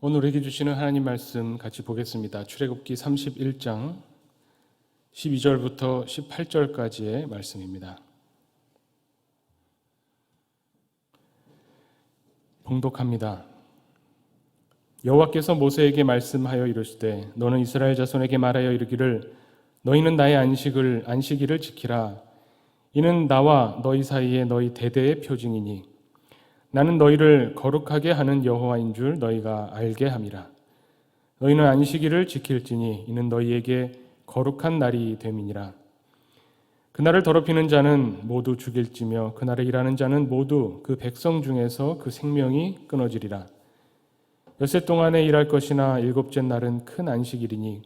오늘 우리에게 주시는 하나님 말씀 같이 보겠습니다. 출애굽기 31장 12절부터 18절까지의 말씀입니다. 봉독합니다. 여호와께서 모세에게 말씀하여 이르시되 너는 이스라엘 자손에게 말하여 이르기를 너희는 나의 안식일을 지키라. 이는 나와 너희 사이에 너희 대대의 표징이니 나는 너희를 거룩하게 하는 여호와인 줄 너희가 알게 함이라. 너희는 안식일을 지킬지니 이는 너희에게 거룩한 날이 됨이니라. 그날을 더럽히는 자는 모두 죽일지며 그날에 일하는 자는 모두 그 백성 중에서 그 생명이 끊어지리라. 엿새 동안에 일할 것이나 일곱째 날은 큰 안식일이니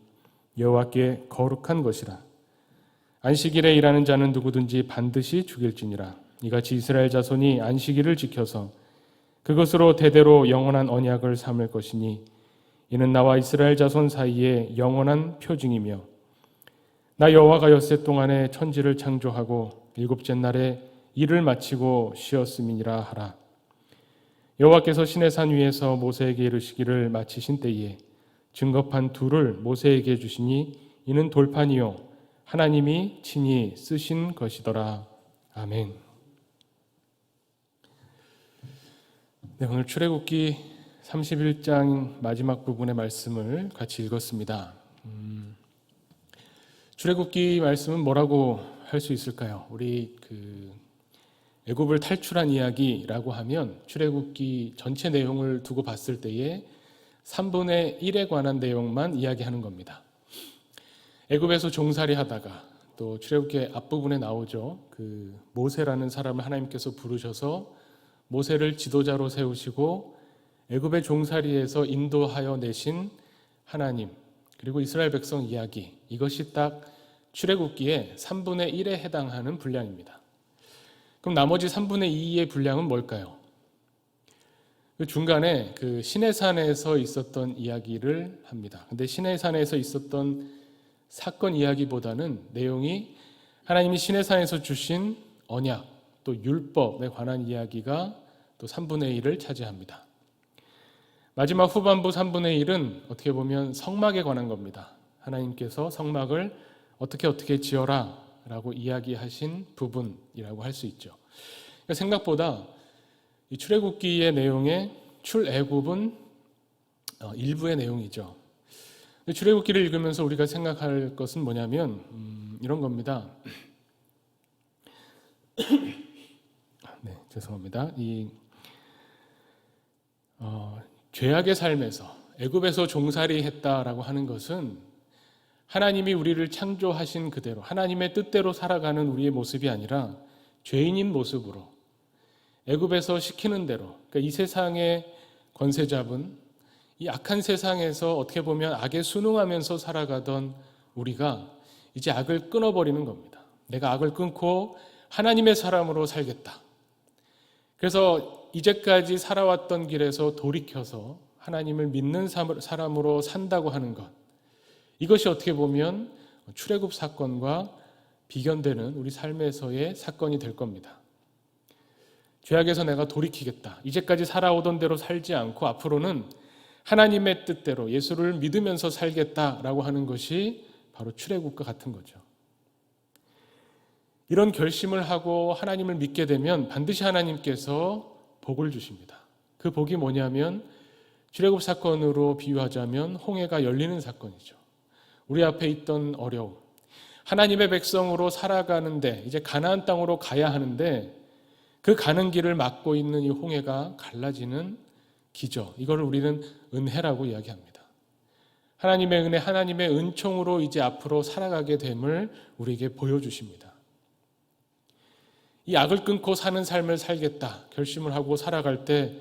여호와께 거룩한 것이라. 안식일에 일하는 자는 누구든지 반드시 죽일지니라. 이같이 이스라엘 자손이 안식일을 지켜서 그것으로 대대로 영원한 언약을 삼을 것이니 이는 나와 이스라엘 자손 사이에 영원한 표징이며 나 여호와가 엿새 동안에 천지를 창조하고 일곱째 날에 일을 마치고 쉬었음이니라 하라. 여호와께서 시내산 위에서 모세에게 이르시기를 마치신 때에 증거판 둘을 모세에게 주시니 이는 돌판이요 하나님이 친히 쓰신 것이더라. 아멘. 네, 오늘 출애굽기 31장 마지막 부분의 말씀을 같이 읽었습니다. 출애굽기 말씀은 뭐라고 할 수 있을까요? 우리 애굽을 탈출한 이야기라고 하면 출애굽기 전체 내용을 두고 봤을 때에 3분의 1에 관한 내용만 이야기하는 겁니다. 애굽에서 종살이 하다가 또 출애굽기 앞부분에 나오죠. 모세라는 사람을 하나님께서 부르셔서 모세를 지도자로 세우시고 애굽의 종살이에서 인도하여 내신 하나님, 그리고 이스라엘 백성 이야기, 이것이 딱 출애굽기의 3분의 1에 해당하는 분량입니다. 그럼 나머지 3분의 2의 분량은 뭘까요? 그 중간에 시내산에서 있었던 이야기를 합니다. 근데 시내산에서 있었던 사건 이야기보다는 내용이 하나님이 시내산에서 주신 언약, 또 율법에 관한 이야기가 또 3분의 1을 차지합니다. 마지막 후반부 3분의 1은 어떻게 보면 성막에 관한 겁니다. 하나님께서 성막을 어떻게 지어라 라고 이야기하신 부분이라고 할 수 있죠. 그러니까 생각보다 이 출애굽기의 내용의 출애굽은 일부의 내용이죠. 출애굽기를 읽으면서 우리가 생각할 것은 뭐냐면 이런 겁니다. 네, 죄송합니다. 죄악의 삶에서 애굽에서 종살이 했다라고 하는 것은 하나님이 우리를 창조하신 그대로 하나님의 뜻대로 살아가는 우리의 모습이 아니라 죄인인 모습으로 애굽에서 시키는 대로, 그러니까 이 세상의 권세 잡은 이 악한 세상에서 어떻게 보면 악에 순응하면서 살아가던 우리가 이제 악을 끊어버리는 겁니다. 내가 악을 끊고 하나님의 사람으로 살겠다. 그래서 이제까지 살아왔던 길에서 돌이켜서 하나님을 믿는 사람으로 산다고 하는 것, 이것이 어떻게 보면 출애굽 사건과 비견되는 우리 삶에서의 사건이 될 겁니다. 죄악에서 내가 돌이키겠다. 이제까지 살아오던 대로 살지 않고 앞으로는 하나님의 뜻대로 예수를 믿으면서 살겠다라고 하는 것이 바로 출애굽과 같은 거죠. 이런 결심을 하고 하나님을 믿게 되면 반드시 하나님께서 복을 주십니다. 그 복이 뭐냐면 출애굽 사건으로 비유하자면 홍해가 열리는 사건이죠. 우리 앞에 있던 어려움, 하나님의 백성으로 살아가는데 이제 가나안 땅으로 가야 하는데 그 가는 길을 막고 있는 이 홍해가 갈라지는 기적, 이걸 우리는 은혜라고 이야기합니다. 하나님의 은혜, 하나님의 은총으로 이제 앞으로 살아가게 됨을 우리에게 보여주십니다. 이 악을 끊고 사는 삶을 살겠다 결심을 하고 살아갈 때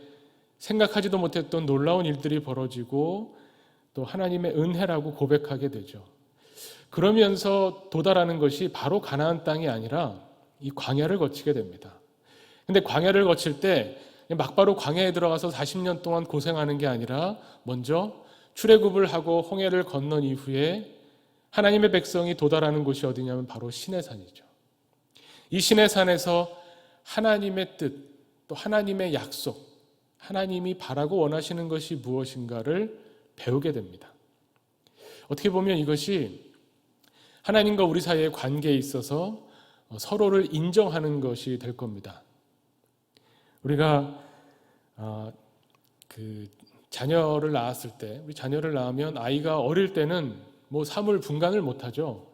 생각하지도 못했던 놀라운 일들이 벌어지고 또 하나님의 은혜라고 고백하게 되죠. 그러면서 도달하는 것이 바로 가나안 땅이 아니라 이 광야를 거치게 됩니다. 근데 광야를 거칠 때 막바로 광야에 들어가서 40년 동안 고생하는 게 아니라 먼저 출애굽을 하고 홍해를 건넌 이후에 하나님의 백성이 도달하는 곳이 어디냐면 바로 시내산이죠. 이 시내산에서 하나님의 뜻, 또 하나님의 약속, 하나님이 바라고 원하시는 것이 무엇인가를 배우게 됩니다. 어떻게 보면 이것이 하나님과 우리 사이의 관계에 있어서 서로를 인정하는 것이 될 겁니다. 우리가 자녀를 낳았을 때, 우리 자녀를 낳으면 아이가 어릴 때는 사물 분간을 못하죠.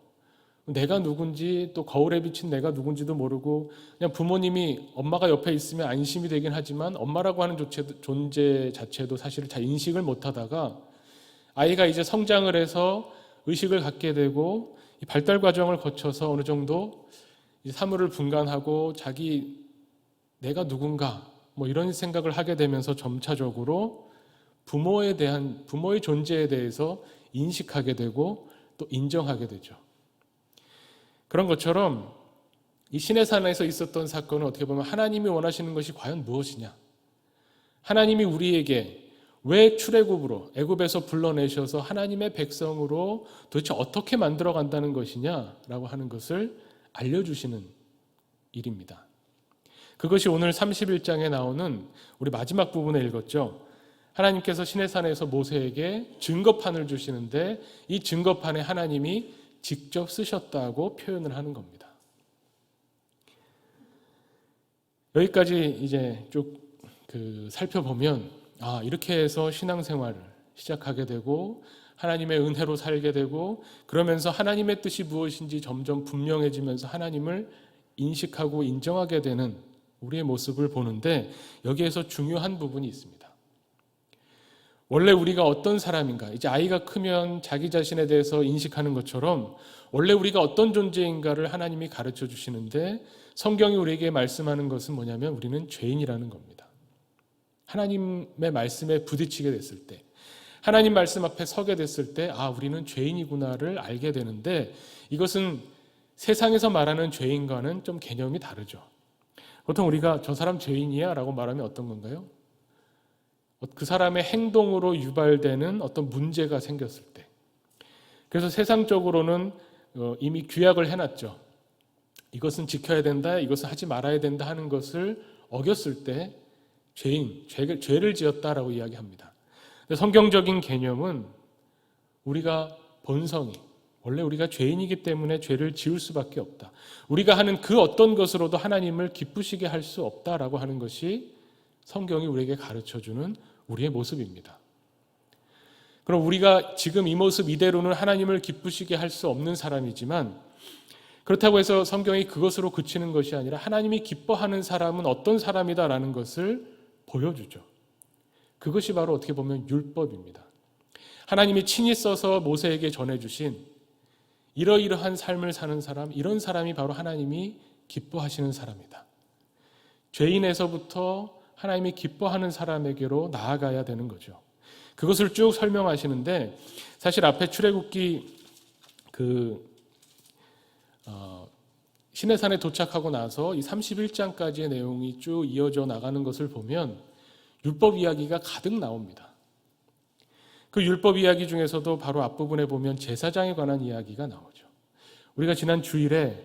내가 누군지, 또 거울에 비친 내가 누군지도 모르고 그냥 부모님이, 엄마가 옆에 있으면 안심이 되긴 하지만 엄마라고 하는 존재 자체도 사실 잘 인식을 못하다가 아이가 이제 성장을 해서 의식을 갖게 되고 이 발달 과정을 거쳐서 어느 정도 사물을 분간하고 내가 누군가 이런 생각을 하게 되면서 점차적으로 부모의 존재에 대해서 인식하게 되고 또 인정하게 되죠. 그런 것처럼 이 시내산에서 있었던 사건은 어떻게 보면 하나님이 원하시는 것이 과연 무엇이냐? 하나님이 우리에게 왜 출애굽으로 애굽에서 불러내셔서 하나님의 백성으로 도대체 어떻게 만들어 간다는 것이냐라고 하는 것을 알려주시는 일입니다. 그것이 오늘 31장에 나오는 우리 마지막 부분에 읽었죠. 하나님께서 시내산에서 모세에게 증거판을 주시는데 이 증거판에 하나님이 직접 쓰셨다고 표현을 하는 겁니다. 여기까지 이제 쭉 살펴보면 이렇게 해서 신앙생활을 시작하게 되고 하나님의 은혜로 살게 되고 그러면서 하나님의 뜻이 무엇인지 점점 분명해지면서 하나님을 인식하고 인정하게 되는 우리의 모습을 보는데 여기에서 중요한 부분이 있습니다. 원래 우리가 어떤 사람인가, 이제 아이가 크면 자기 자신에 대해서 인식하는 것처럼 원래 우리가 어떤 존재인가를 하나님이 가르쳐 주시는데 성경이 우리에게 말씀하는 것은 뭐냐면 우리는 죄인이라는 겁니다. 하나님의 말씀에 부딪히게 됐을 때, 하나님 말씀 앞에 서게 됐을 때 우리는 죄인이구나를 알게 되는데 이것은 세상에서 말하는 죄인과는 좀 개념이 다르죠. 보통 우리가 저 사람 죄인이야 라고 말하면 어떤 건가요? 그 사람의 행동으로 유발되는 어떤 문제가 생겼을 때. 그래서 세상적으로는 이미 규약을 해놨죠. 이것은 지켜야 된다, 이것은 하지 말아야 된다 하는 것을 어겼을 때 죄를 지었다라고 이야기합니다. 성경적인 개념은 우리가 본성이, 원래 우리가 죄인이기 때문에 죄를 지을 수밖에 없다. 우리가 하는 그 어떤 것으로도 하나님을 기쁘시게 할 수 없다라고 하는 것이 성경이 우리에게 가르쳐주는 우리의 모습입니다. 그럼 우리가 지금 이 모습 이대로는 하나님을 기쁘시게 할 수 없는 사람이지만 그렇다고 해서 성경이 그것으로 그치는 것이 아니라 하나님이 기뻐하는 사람은 어떤 사람이다라는 것을 보여주죠. 그것이 바로 어떻게 보면 율법입니다. 하나님이 친히 써서 모세에게 전해주신 이러이러한 삶을 사는 사람, 이런 사람이 바로 하나님이 기뻐하시는 사람이다. 죄인에서부터 하나님이 기뻐하는 사람에게로 나아가야 되는 거죠. 그것을 쭉 설명하시는데 사실 앞에 출애굽기 시내산에 도착하고 나서 이 31장까지의 내용이 쭉 이어져 나가는 것을 보면 율법 이야기가 가득 나옵니다. 그 율법 이야기 중에서도 바로 앞부분에 보면 제사장에 관한 이야기가 나오죠. 우리가 지난 주일에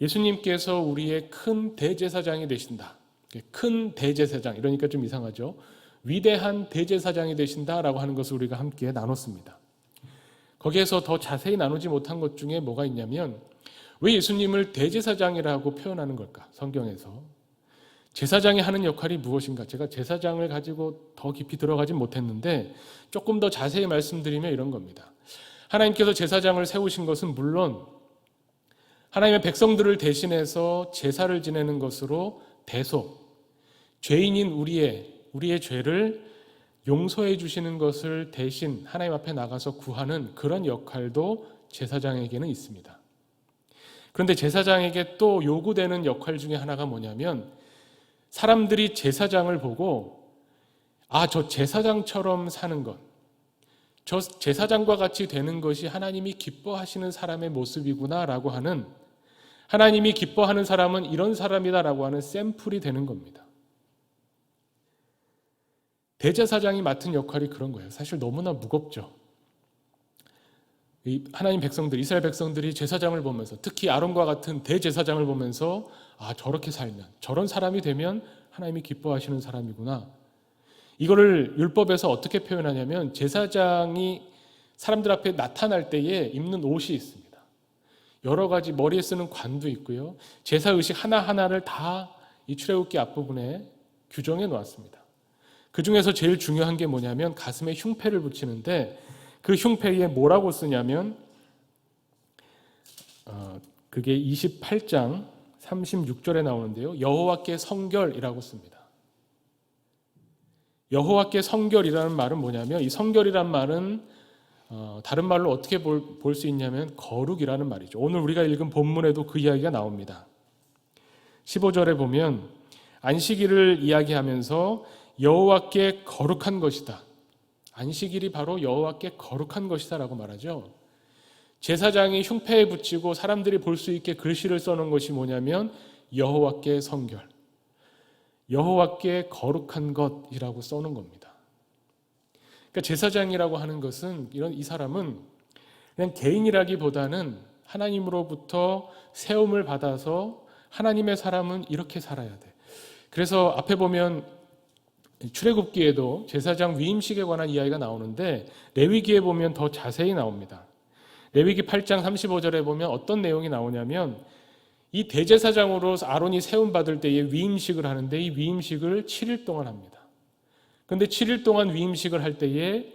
예수님께서 우리의 큰 대제사장이 되신다. 큰 대제사장, 이러니까 좀 이상하죠. 위대한 대제사장이 되신다라고 하는 것을 우리가 함께 나눴습니다. 거기에서 더 자세히 나누지 못한 것 중에 뭐가 있냐면 왜 예수님을 대제사장이라고 표현하는 걸까? 성경에서. 제사장이 하는 역할이 무엇인가? 제가 제사장을 가지고 더 깊이 들어가진 못했는데 조금 더 자세히 말씀드리면 이런 겁니다. 하나님께서 제사장을 세우신 것은 물론 하나님의 백성들을 대신해서 제사를 지내는 것으로 대속, 죄인인 우리의 죄를 용서해 주시는 것을 대신 하나님 앞에 나가서 구하는 그런 역할도 제사장에게는 있습니다. 그런데 제사장에게 또 요구되는 역할 중에 하나가 뭐냐면 사람들이 제사장을 보고 저 제사장처럼 사는 것, 저 제사장과 같이 되는 것이 하나님이 기뻐하시는 사람의 모습이구나라고 하는, 하나님이 기뻐하는 사람은 이런 사람이다라고 하는 샘플이 되는 겁니다. 대제사장이 맡은 역할이 그런 거예요. 사실 너무나 무겁죠. 하나님 백성들, 이스라엘 백성들이 제사장을 보면서, 특히 아론과 같은 대제사장을 보면서 저렇게 살면, 저런 사람이 되면 하나님이 기뻐하시는 사람이구나. 이거를 율법에서 어떻게 표현하냐면 제사장이 사람들 앞에 나타날 때에 입는 옷이 있습니다. 여러 가지 머리에 쓰는 관도 있고요. 제사 의식 하나하나를 다 이 출애굽기 앞부분에 규정해 놓았습니다. 그 중에서 제일 중요한 게 뭐냐면 가슴에 흉패를 붙이는데 그 흉패에 뭐라고 쓰냐면 그게 28장 36절에 나오는데요. 여호와께 성결이라고 씁니다. 여호와께 성결이라는 말은 뭐냐면 이 성결이란 말은 다른 말로 어떻게 볼 수 있냐면 거룩이라는 말이죠. 오늘 우리가 읽은 본문에도 그 이야기가 나옵니다. 15절에 보면 안식일을 이야기하면서 여호와께 거룩한 것이다. 안식일이 바로 여호와께 거룩한 것이다 라고 말하죠. 제사장이 흉패에 붙이고 사람들이 볼 수 있게 글씨를 써놓은 것이 뭐냐면 여호와께 성결, 여호와께 거룩한 것이라고 써놓은 겁니다. 그러니까 제사장이라고 하는 것은 이 사람은 그냥 개인이라기보다는 하나님으로부터 세움을 받아서 하나님의 사람은 이렇게 살아야 돼. 그래서 앞에 보면 출애굽기에도 제사장 위임식에 관한 이야기가 나오는데 레위기에 보면 더 자세히 나옵니다. 레위기 8장 35절에 보면 어떤 내용이 나오냐면 이 대제사장으로 아론이 세움 받을 때에 위임식을 하는데 이 위임식을 7일 동안 합니다. 그런데 7일 동안 위임식을 할 때에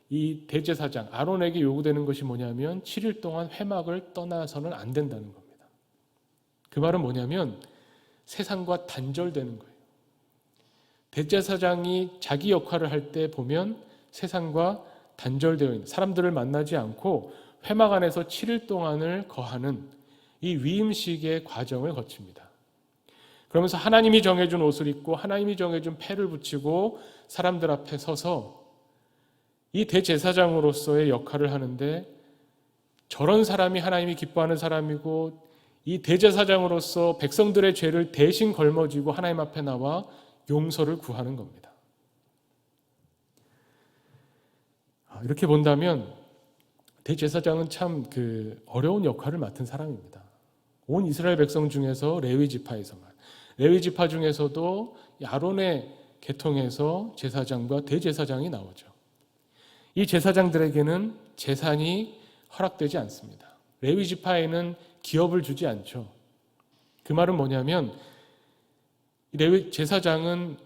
이 대제사장 아론에게 요구되는 것이 뭐냐면 7일 동안 회막을 떠나서는 안 된다는 겁니다. 그 말은 뭐냐면 세상과 단절되는 거예요. 대제사장이 자기 역할을 할 때 보면 세상과 단절되어 있는 사람들을 만나지 않고 회막 안에서 7일 동안을 거하는 이 위임식의 과정을 거칩니다. 그러면서 하나님이 정해준 옷을 입고 하나님이 정해준 패를 붙이고 사람들 앞에 서서 이 대제사장으로서의 역할을 하는데 저런 사람이 하나님이 기뻐하는 사람이고 이 대제사장으로서 백성들의 죄를 대신 걸머쥐고 하나님 앞에 나와 용서를 구하는 겁니다. 이렇게 본다면 대제사장은 참 어려운 역할을 맡은 사람입니다. 온 이스라엘 백성 중에서 레위 지파에서만, 레위 지파 중에서도 아론의 계통에서 제사장과 대제사장이 나오죠. 이 제사장들에게는 재산이 허락되지 않습니다. 레위 지파에는 기업을 주지 않죠. 그 말은 뭐냐면 레위 제사장은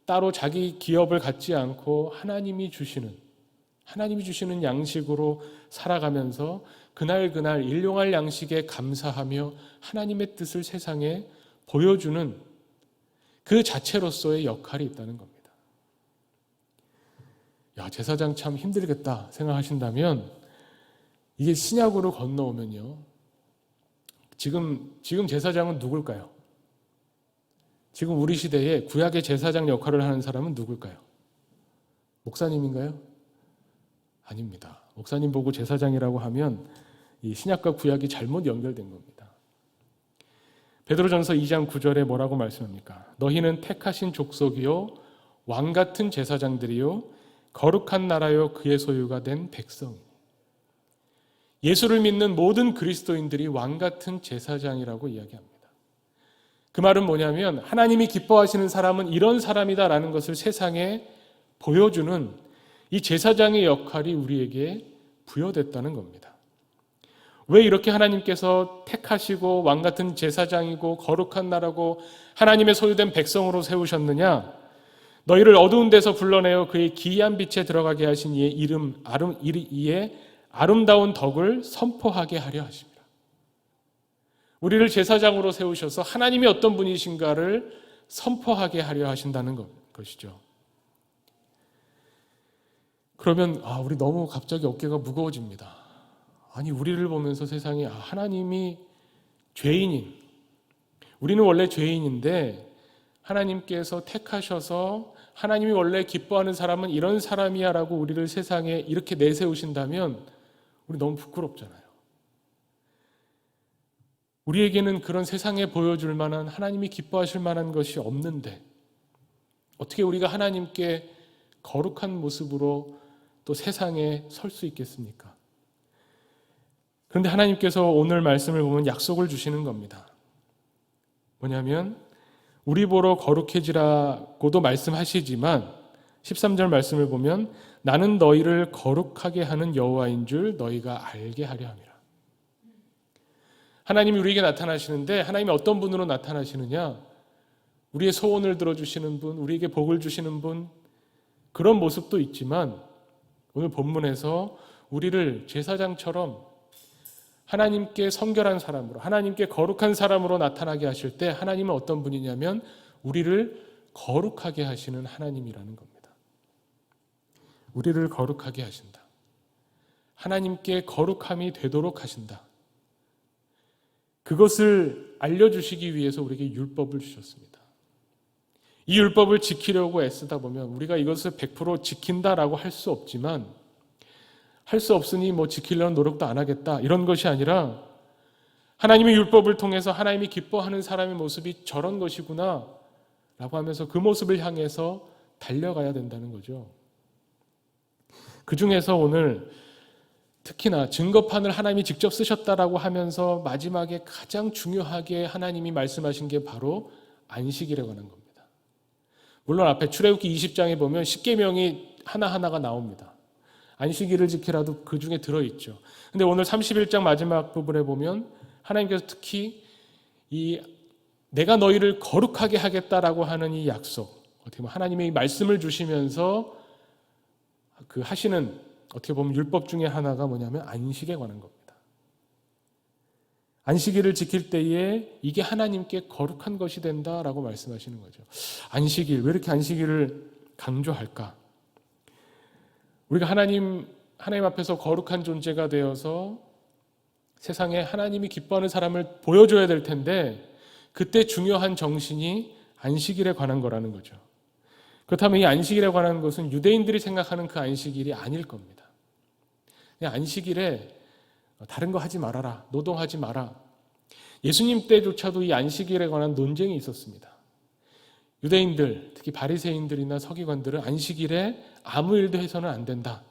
따로 자기 기업을 갖지 않고 하나님이 주시는 양식으로 살아가면서 그날 일용할 양식에 감사하며 하나님의 뜻을 세상에 보여주는 그 자체로서의 역할이 있다는 겁니다. 제사장 참 힘들겠다 생각하신다면 이게 신약으로 건너오면요. 지금 제사장은 누굴까요? 지금 우리 시대에 구약의 제사장 역할을 하는 사람은 누굴까요? 목사님인가요? 아닙니다. 목사님 보고 제사장이라고 하면 이 신약과 구약이 잘못 연결된 겁니다. 베드로전서 2장 9절에 뭐라고 말씀합니까? 너희는 택하신 족속이요 왕 같은 제사장들이요 거룩한 나라요 그의 소유가 된 백성이니. 예수를 믿는 모든 그리스도인들이 왕 같은 제사장이라고 이야기합니다. 그 말은 뭐냐면 하나님이 기뻐하시는 사람은 이런 사람이다라는 것을 세상에 보여주는 이 제사장의 역할이 우리에게 부여됐다는 겁니다. 왜 이렇게 하나님께서 택하시고 왕 같은 제사장이고 거룩한 나라고 하나님의 소유된 백성으로 세우셨느냐? 너희를 어두운 데서 불러내어 그의 기이한 빛에 들어가게 하신 이의 아름다운 덕을 선포하게 하려 하십니다. 우리를 제사장으로 세우셔서 하나님이 어떤 분이신가를 선포하게 하려 하신다는 것이죠. 그러면 우리 너무 갑자기 어깨가 무거워집니다. 아니 우리를 보면서 세상에 하나님이 죄인인, 우리는 원래 죄인인데 하나님께서 택하셔서 하나님이 원래 기뻐하는 사람은 이런 사람이야 라고 우리를 세상에 이렇게 내세우신다면 우리 너무 부끄럽잖아요. 우리에게는 그런 세상에 보여줄 만한 하나님이 기뻐하실 만한 것이 없는데 어떻게 우리가 하나님께 거룩한 모습으로 또 세상에 설 수 있겠습니까? 그런데 하나님께서 오늘 말씀을 보면 약속을 주시는 겁니다. 뭐냐면 우리 보러 거룩해지라고도 말씀하시지만 13절 말씀을 보면 나는 너희를 거룩하게 하는 여호와인 줄 너희가 알게 하려 함이라. 하나님이 우리에게 나타나시는데 하나님이 어떤 분으로 나타나시느냐? 우리의 소원을 들어주시는 분, 우리에게 복을 주시는 분, 그런 모습도 있지만 오늘 본문에서 우리를 제사장처럼 하나님께 성결한 사람으로, 하나님께 거룩한 사람으로 나타나게 하실 때 하나님은 어떤 분이냐면 우리를 거룩하게 하시는 하나님이라는 겁니다. 우리를 거룩하게 하신다. 하나님께 거룩함이 되도록 하신다. 그것을 알려주시기 위해서 우리에게 율법을 주셨습니다. 이 율법을 지키려고 애쓰다 보면 우리가 이것을 100% 지킨다라고 할 수 없지만, 할 수 없으니 뭐 지키려는 노력도 안 하겠다 이런 것이 아니라 하나님의 율법을 통해서 하나님이 기뻐하는 사람의 모습이 저런 것이구나 라고 하면서 그 모습을 향해서 달려가야 된다는 거죠. 그 중에서 오늘 특히나 증거판을 하나님이 직접 쓰셨다라고 하면서 마지막에 가장 중요하게 하나님이 말씀하신 게 바로 안식일에 관한 겁니다. 물론 앞에 출애굽기 20장에 보면 십계명이 하나하나가 나옵니다. 안식일을 지키라도 그 중에 들어있죠. 근데 오늘 31장 마지막 부분에 보면 하나님께서 특히 이 내가 너희를 거룩하게 하겠다라고 하는 이 약속, 어떻게 보면 하나님의 말씀을 주시면서 그 하시는 어떻게 보면 율법 중에 하나가 뭐냐면 안식에 관한 겁니다. 안식일을 지킬 때에 이게 하나님께 거룩한 것이 된다라고 말씀하시는 거죠. 안식일, 왜 이렇게 안식일을 강조할까? 우리가 하나님 앞에서 거룩한 존재가 되어서 세상에 하나님이 기뻐하는 사람을 보여줘야 될 텐데 그때 중요한 정신이 안식일에 관한 거라는 거죠. 그렇다면 이 안식일에 관한 것은 유대인들이 생각하는 그 안식일이 아닐 겁니다. 그냥 안식일에 다른 거 하지 말아라, 노동하지 마라. 예수님 때조차도 이 안식일에 관한 논쟁이 있었습니다. 유대인들, 특히 바리새인들이나 서기관들은 안식일에 아무 일도 해서는 안 된다.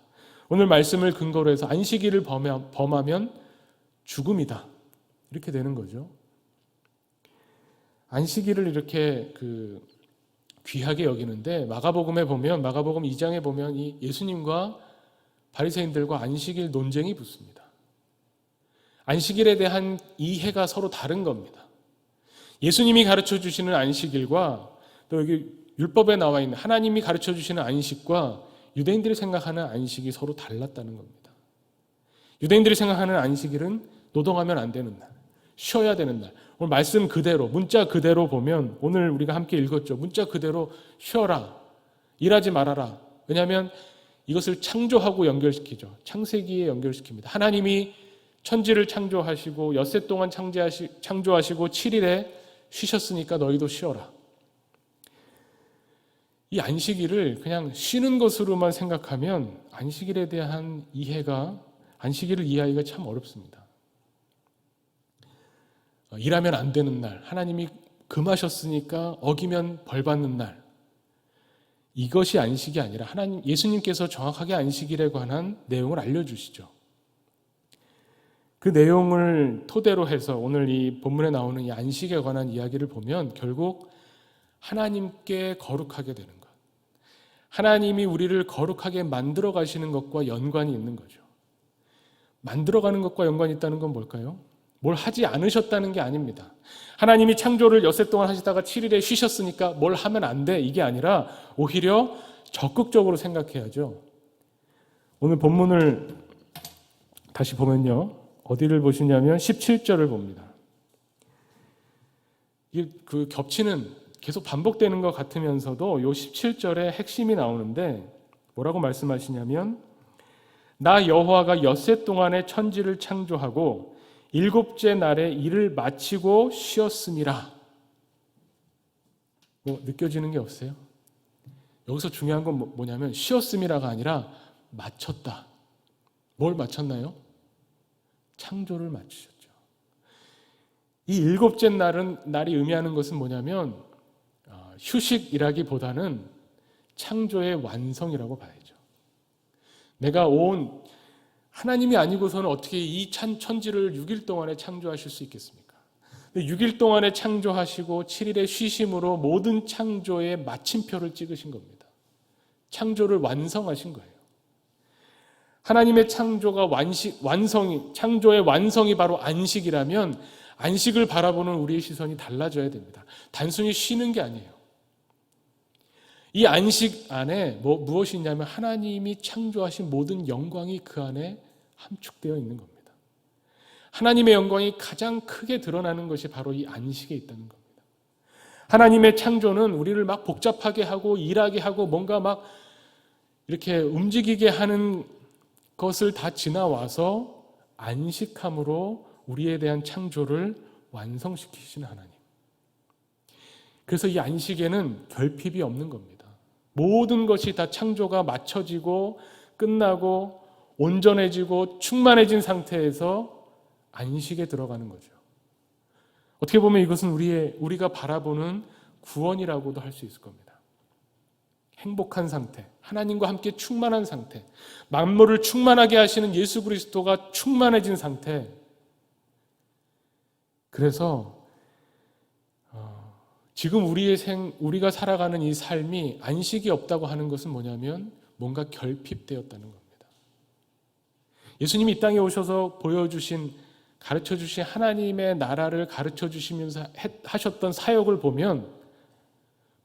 오늘 말씀을 근거로 해서 안식일을 범하면 죽음이다. 이렇게 되는 거죠. 안식일을 이렇게 귀하게 여기는데 마가복음에 보면, 마가복음 2장에 보면 이 예수님과 바리새인들과 안식일 논쟁이 붙습니다. 안식일에 대한 이해가 서로 다른 겁니다. 예수님이 가르쳐 주시는 안식일과 또 여기 율법에 나와 있는 하나님이 가르쳐 주시는 안식과 유대인들이 생각하는 안식이 서로 달랐다는 겁니다. 유대인들이 생각하는 안식일은 노동하면 안 되는 날, 쉬어야 되는 날. 오늘 말씀 그대로, 문자 그대로 보면 오늘 우리가 함께 읽었죠. 문자 그대로 쉬어라, 일하지 말아라. 왜냐하면 이것을 창조하고 연결시키죠. 창세기에 연결시킵니다. 하나님이 천지를 창조하시고 엿새 동안 창조하시고 7일에 쉬셨으니까 너희도 쉬어라. 이 안식일을 그냥 쉬는 것으로만 생각하면 안식일에 대한 이해가, 안식일을 이해하기가 참 어렵습니다. 일하면 안 되는 날, 하나님이 금하셨으니까 어기면 벌 받는 날, 이것이 안식이 아니라 예수님께서 정확하게 안식일에 관한 내용을 알려주시죠. 그 내용을 토대로 해서 오늘 이 본문에 나오는 이 안식에 관한 이야기를 보면 결국 하나님께 거룩하게 되는 것, 하나님이 우리를 거룩하게 만들어 가시는 것과 연관이 있는 거죠. 만들어가는 것과 연관이 있다는 건 뭘까요? 뭘 하지 않으셨다는 게 아닙니다. 하나님이 창조를 엿새 동안 하시다가 7일에 쉬셨으니까 뭘 하면 안 돼, 이게 아니라 오히려 적극적으로 생각해야죠. 오늘 본문을 다시 보면요, 어디를 보시냐면 17절을 봅니다. 이게 그 겹치는, 계속 반복되는 것 같으면서도 이 17절에 핵심이 나오는데 뭐라고 말씀하시냐면 나 여호와가 엿새 동안에 천지를 창조하고 일곱째 날에 일을 마치고 쉬었음이라. 뭐 느껴지는 게 없어요? 여기서 중요한 건 뭐냐면 쉬었음이라가 아니라 마쳤다. 뭘 마쳤나요? 창조를 마치셨죠. 이 일곱째 날이 의미하는 것은 뭐냐면 휴식이라기보다는 창조의 완성이라고 봐야죠. 내가 하나님이 아니고서는 어떻게 이 천지를 6일 동안에 창조하실 수 있겠습니까? 6일 동안에 창조하시고 7일의 쉬심으로 모든 창조의 마침표를 찍으신 겁니다. 창조를 완성하신 거예요. 하나님의 창조가 창조의 완성이 바로 안식이라면 안식을 바라보는 우리의 시선이 달라져야 됩니다. 단순히 쉬는 게 아니에요. 이 안식 안에 무엇이 있냐면 하나님이 창조하신 모든 영광이 그 안에 함축되어 있는 겁니다. 하나님의 영광이 가장 크게 드러나는 것이 바로 이 안식에 있다는 겁니다. 하나님의 창조는 우리를 막 복잡하게 하고 일하게 하고 뭔가 막 이렇게 움직이게 하는 것을 다 지나와서 안식함으로 우리에 대한 창조를 완성시키시는 하나님. 그래서 이 안식에는 결핍이 없는 겁니다. 모든 것이 다 창조가 맞춰지고 끝나고 온전해지고 충만해진 상태에서 안식에 들어가는 거죠. 어떻게 보면 이것은 우리가 바라보는 구원이라고도 할 수 있을 겁니다. 행복한 상태, 하나님과 함께 충만한 상태, 만물을 충만하게 하시는 예수 그리스도가 충만해진 상태. 그래서 지금 우리가 살아가는 이 삶이 안식이 없다고 하는 것은 뭐냐면 뭔가 결핍되었다는 겁니다. 예수님이 이 땅에 오셔서 가르쳐주신 하나님의 나라를 가르쳐주시면서 하셨던 사역을 보면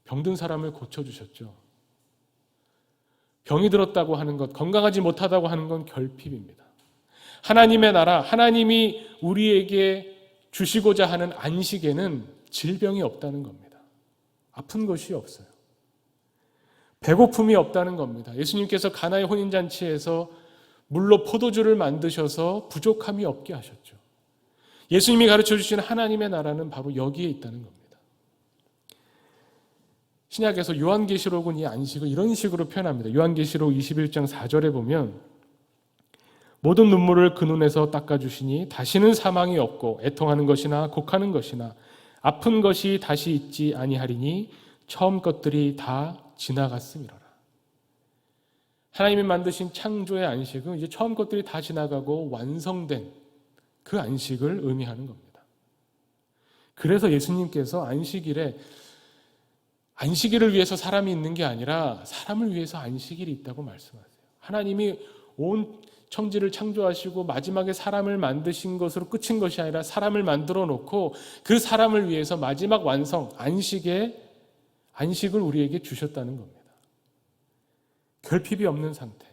병든 사람을 고쳐주셨죠. 병이 들었다고 하는 것, 건강하지 못하다고 하는 건 결핍입니다. 하나님의 나라, 하나님이 우리에게 주시고자 하는 안식에는 질병이 없다는 겁니다. 아픈 것이 없어요. 배고픔이 없다는 겁니다. 예수님께서 가나의 혼인잔치에서 물로 포도주를 만드셔서 부족함이 없게 하셨죠. 예수님이 가르쳐주신 하나님의 나라는 바로 여기에 있다는 겁니다. 신약에서 요한계시록은 이 안식을 이런 식으로 표현합니다. 요한계시록 21장 4절에 보면 모든 눈물을 그 눈에서 닦아주시니 다시는 사망이 없고 애통하는 것이나 곡하는 것이나 아픈 것이 다시 있지 아니하리니 처음 것들이 다 지나갔음이로라. 하나님이 만드신 창조의 안식은 이제 처음 것들이 다 지나가고 완성된 그 안식을 의미하는 겁니다. 그래서 예수님께서 안식일을 위해서 사람이 있는 게 아니라 사람을 위해서 안식일이 있다고 말씀하세요. 하나님이 온 천지를 창조하시고 마지막에 사람을 만드신 것으로 끝인 것이 아니라 사람을 만들어 놓고 그 사람을 위해서 마지막 완성, 안식을 우리에게 주셨다는 겁니다. 결핍이 없는 상태,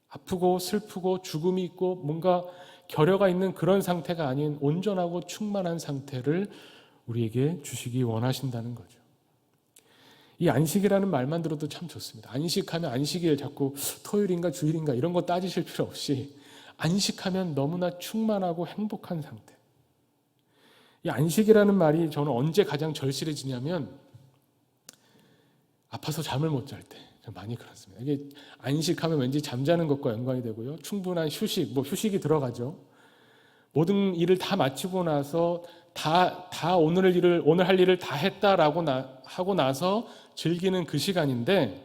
아프고 슬프고 죽음이 있고 뭔가 결여가 있는 그런 상태가 아닌 온전하고 충만한 상태를 우리에게 주시기 원하신다는 거죠. 이 안식이라는 말만 들어도 참 좋습니다. 안식하면 안식일 자꾸 토요일인가 주일인가 이런 거 따지실 필요 없이 안식하면 너무나 충만하고 행복한 상태. 이 안식이라는 말이 저는 언제 가장 절실해지냐면 아파서 잠을 못 잘 때 많이 그렇습니다. 이게 안식하면 왠지 잠자는 것과 연관이 되고요. 충분한 휴식이 들어가죠. 모든 일을 다 마치고 나서 오늘 할 일을 다 했다라고 하고 나서 즐기는 그 시간인데,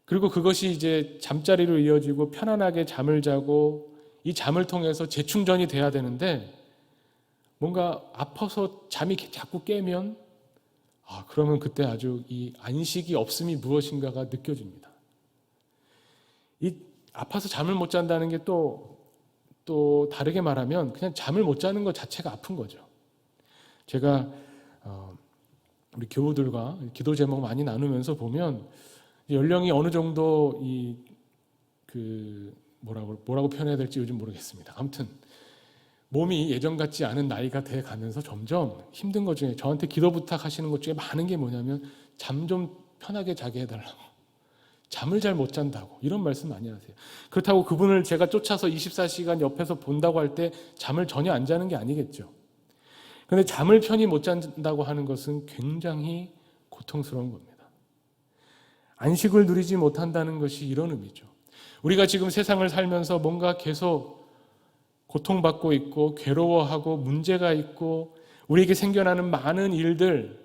그리고 그것이 이제 잠자리로 이어지고 편안하게 잠을 자고 이 잠을 통해서 재충전이 돼야 되는데 뭔가 아파서 잠이 자꾸 깨면 그러면 그때 아주 이 안식이 없음이 무엇인가가 느껴집니다. 이 아파서 잠을 못 잔다는 게 또 다르게 말하면 그냥 잠을 못 자는 것 자체가 아픈 거죠. 제가 우리 교우들과 기도 제목 많이 나누면서 보면 연령이 어느 정도 뭐라고 표현해야 될지 요즘 모르겠습니다. 아무튼 몸이 예전 같지 않은 나이가 돼 가면서 점점 힘든 것 중에 저한테 기도 부탁하시는 것 중에 많은 게 뭐냐면 잠 좀 편하게 자게 해달라고, 잠을 잘 못 잔다고 이런 말씀 많이 하세요. 그렇다고 그분을 제가 쫓아서 24시간 옆에서 본다고 할 때 잠을 전혀 안 자는 게 아니겠죠. 그런데 잠을 편히 못 잔다고 하는 것은 굉장히 고통스러운 겁니다. 안식을 누리지 못한다는 것이 이런 의미죠. 우리가 지금 세상을 살면서 뭔가 계속 고통받고 있고 괴로워하고 문제가 있고 우리에게 생겨나는 많은 일들,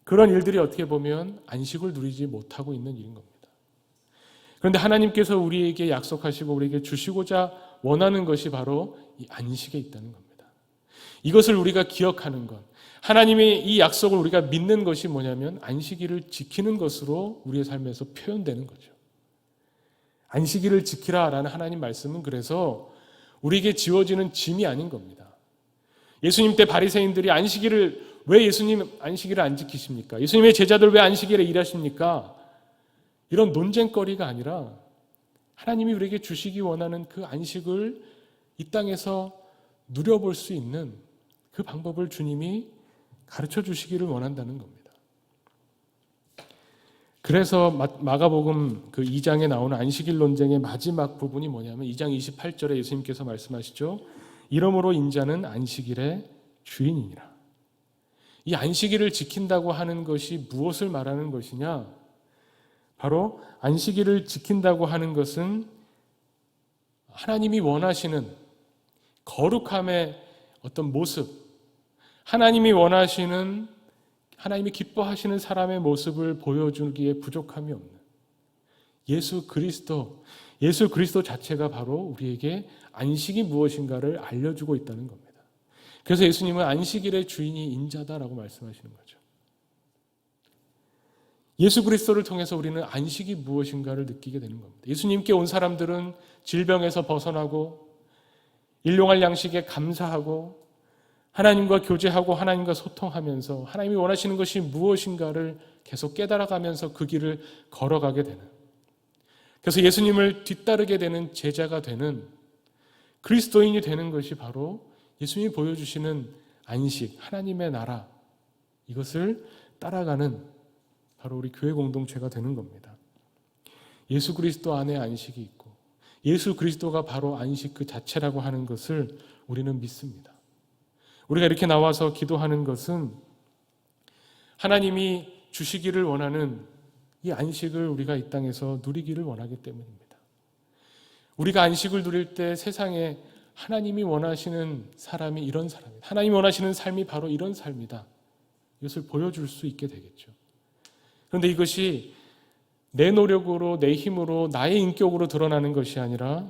그런 일들이 어떻게 보면 안식을 누리지 못하고 있는 일인 겁니다. 그런데 하나님께서 우리에게 약속하시고 우리에게 주시고자 원하는 것이 바로 이 안식에 있다는 겁니다. 이것을 우리가 기억하는 것, 하나님의 이 약속을 우리가 믿는 것이 뭐냐면 안식일을 지키는 것으로 우리의 삶에서 표현되는 거죠. 안식일을 지키라라는 하나님 말씀은 그래서 우리에게 지워지는 짐이 아닌 겁니다. 예수님 때 바리새인들이 왜 예수님 안식일을 안 지키십니까? 예수님의 제자들 왜 안식일에 일하십니까? 이런 논쟁거리가 아니라 하나님이 우리에게 주시기 원하는 그 안식을 이 땅에서 누려볼 수 있는 그 방법을 주님이 가르쳐 주시기를 원한다는 겁니다. 그래서 마가복음 그 2장에 나오는 안식일 논쟁의 마지막 부분이 뭐냐면 2장 28절에 예수님께서 말씀하시죠. 이러므로 인자는 안식일의 주인이니라. 이 안식일을 지킨다고 하는 것이 무엇을 말하는 것이냐? 바로 안식일을 지킨다고 하는 것은 하나님이 원하시는 거룩함의 어떤 모습, 하나님이 원하시는, 하나님이 기뻐하시는 사람의 모습을 보여주기에 부족함이 없는 예수 그리스도 자체가 바로 우리에게 안식이 무엇인가를 알려주고 있다는 겁니다. 그래서 예수님은 안식일의 주인이 인자다라고 말씀하시는 거죠. 예수 그리스도를 통해서 우리는 안식이 무엇인가를 느끼게 되는 겁니다. 예수님께 온 사람들은 질병에서 벗어나고 일용할 양식에 감사하고 하나님과 교제하고 하나님과 소통하면서 하나님이 원하시는 것이 무엇인가를 계속 깨달아가면서 그 길을 걸어가게 되는, 그래서 예수님을 뒤따르게 되는 제자가 되는 그리스도인이 되는 것이 바로 예수님이 보여주시는 안식, 하나님의 나라, 이것을 따라가는 바로 우리 교회 공동체가 되는 겁니다. 예수 그리스도 안에 안식이 있고 예수 그리스도가 바로 안식 그 자체라고 하는 것을 우리는 믿습니다. 우리가 이렇게 나와서 기도하는 것은 하나님이 주시기를 원하는 이 안식을 우리가 이 땅에서 누리기를 원하기 때문입니다. 우리가 안식을 누릴 때 세상에 하나님이 원하시는 사람이 이런 사람이다, 하나님이 원하시는 삶이 바로 이런 삶이다, 이것을 보여줄 수 있게 되겠죠. 그런데 이것이 내 노력으로, 내 힘으로, 나의 인격으로 드러나는 것이 아니라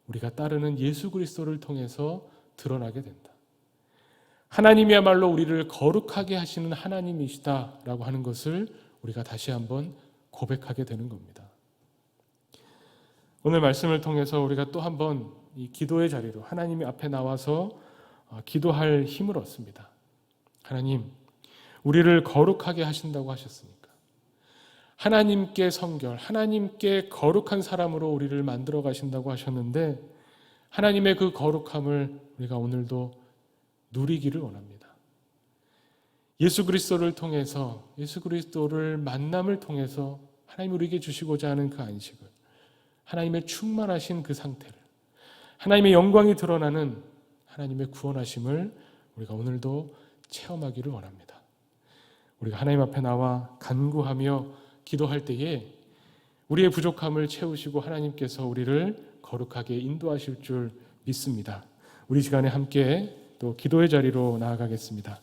우리가 따르는 예수 그리스도를 통해서 드러나게 된다. 하나님이야말로 우리를 거룩하게 하시는 하나님이시다라고 하는 것을 우리가 다시 한번 고백하게 되는 겁니다. 오늘 말씀을 통해서 우리가 또 한번 이 기도의 자리로 하나님 앞에 나와서 기도할 힘을 얻습니다. 하나님, 우리를 거룩하게 하신다고 하셨으니까 하나님께 성결, 하나님께 거룩한 사람으로 우리를 만들어 가신다고 하셨는데 하나님의 그 거룩함을 우리가 오늘도 누리기를 원합니다. 예수 그리스도를 통해서, 예수 그리스도를 만남을 통해서 하나님 우리에게 주시고자 하는 그 안식을, 하나님의 충만하신 그 상태를, 하나님의 영광이 드러나는 하나님의 구원하심을 우리가 오늘도 체험하기를 원합니다. 우리가 하나님 앞에 나와 간구하며 기도할 때에 우리의 부족함을 채우시고 하나님께서 우리를 거룩하게 인도하실 줄 믿습니다. 우리 시간에 함께 또 기도의 자리로 나아가겠습니다.